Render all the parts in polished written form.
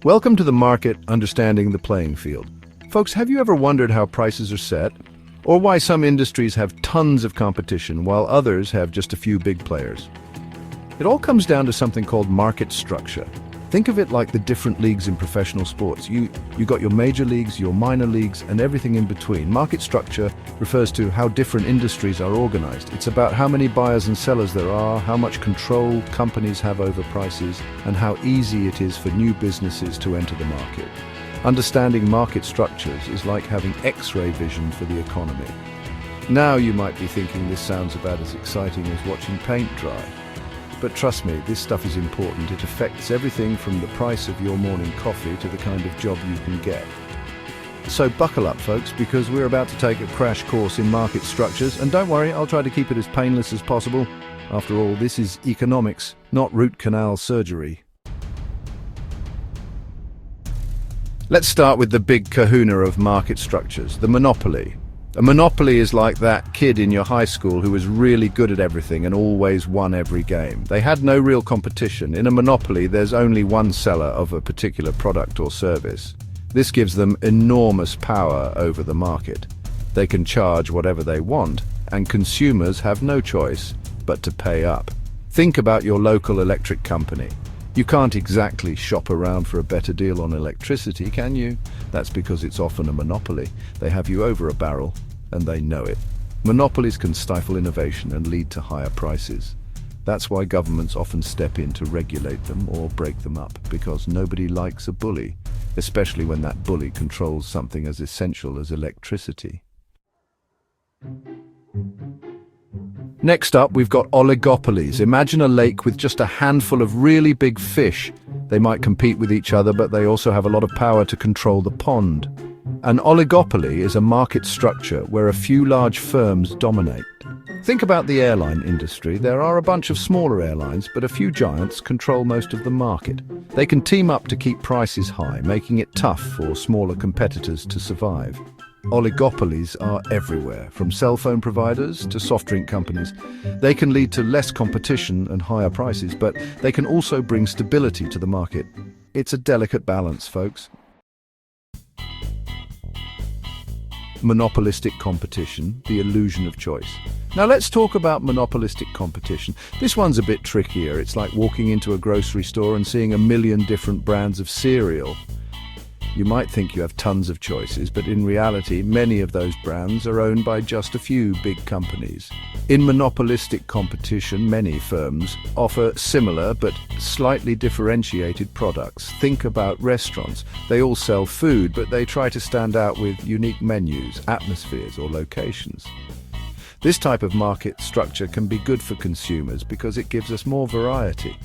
Welcome to the market, understanding the playing field. Folks, have you ever wondered how prices are set? Or why some industries have tons of competition while others have just a few big players? It all comes down to something called market structure. Think of it like the different leagues in professional sports. You got your major leagues, your minor leagues, and everything in between. Market structure refers to how different industries are organized. It's about how many buyers and sellers there are, how much control companies have over prices, and how easy it is for new businesses to enter the market. Understanding market structures is like having X-ray vision for the economy. Now you might be thinking this sounds about as exciting as watching paint dry. But trust me, this stuff is important. It affects everything from the price of your morning coffee to the kind of job you can get. So buckle up, folks, because we're about to take a crash course in market structures. And don't worry, I'll try to keep it as painless as possible. After all, this is economics, not root canal surgery. Let's start with the big kahuna of market structures, the monopoly. A monopoly is like that kid in your high school who was really good at everything and always won every game. They had no real competition. In a monopoly, there's only one seller of a particular product or service. This gives them enormous power over the market. They can charge whatever they want, and consumers have no choice but to pay up. Think about your local electric company. You can't exactly shop around for a better deal on electricity, can you? That's because it's often a monopoly. They have you over a barrel, and they know it. Monopolies can stifle innovation and lead to higher prices. That's why governments often step in to regulate them or break them up, because nobody likes a bully, especially when that bully controls something as essential as electricity. Next up, we've got oligopolies. Imagine a lake with just a handful of really big fish. They might compete with each other, but they also have a lot of power to control the pond. An oligopoly is a market structure where a few large firms dominate. Think about the airline industry. There are a bunch of smaller airlines, but a few giants control most of the market. They can team up to keep prices high, making it tough for smaller competitors to survive. Oligopolies are everywhere, from cell phone providers to soft drink companies. They can lead to less competition and higher prices, but they can also bring stability to the market. It's a delicate balance, folks. Monopolistic competition, the illusion of choice. Now let's talk about monopolistic competition. This one's a bit trickier. It's like walking into a grocery store and seeing a million different brands of cereal. You might think you have tons of choices, but in reality, many of those brands are owned by just a few big companies. In monopolistic competition, many firms offer similar but slightly differentiated products. Think about restaurants. They all sell food, but they try to stand out with unique menus, atmospheres, or locations. This type of market structure can be good for consumers because it gives us more variety.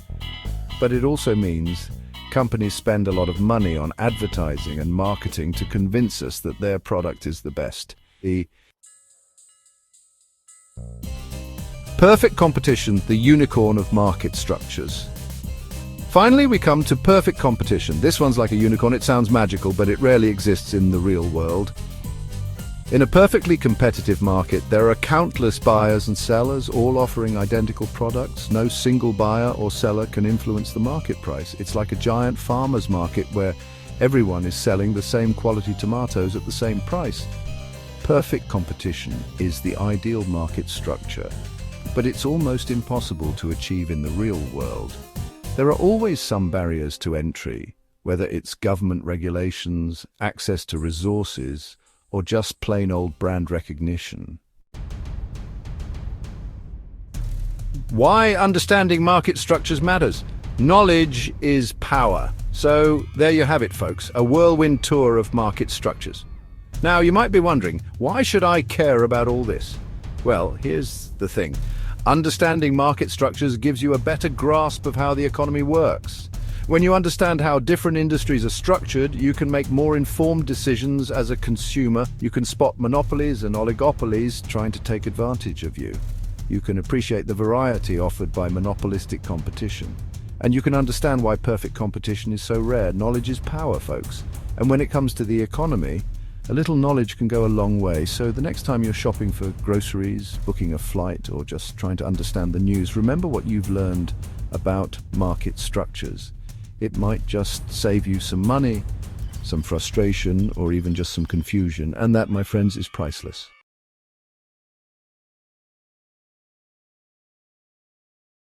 But it also means companies spend a lot of money on advertising and marketing to convince us that their product is the best. The perfect competition, the unicorn of market structures. Finally, we come to perfect competition. This one's like a unicorn. It sounds magical, but it rarely exists in the real world. In a perfectly competitive market, there are countless buyers and sellers, all offering identical products. No single buyer or seller can influence the market price. It's like a giant farmer's market where everyone is selling the same quality tomatoes at the same price. Perfect competition is the ideal market structure, but it's almost impossible to achieve in the real world. There are always some barriers to entry, whether it's government regulations, access to resources, or just plain old brand recognition. Why understanding market structures matters? Knowledge is power. So there you have it, folks, a whirlwind tour of market structures. Now you might be wondering, why should I care about all this? Well, here's the thing. Understanding market structures gives you a better grasp of how the economy works. When you understand how different industries are structured, you can make more informed decisions as a consumer. You can spot monopolies and oligopolies trying to take advantage of you. You can appreciate the variety offered by monopolistic competition. And you can understand why perfect competition is so rare. Knowledge is power, folks. And when it comes to the economy, a little knowledge can go a long way. So the next time you're shopping for groceries, booking a flight, or just trying to understand the news, remember what you've learned about market structures. It might just save you some money, some frustration, or even just some confusion, and that, my friends, is priceless.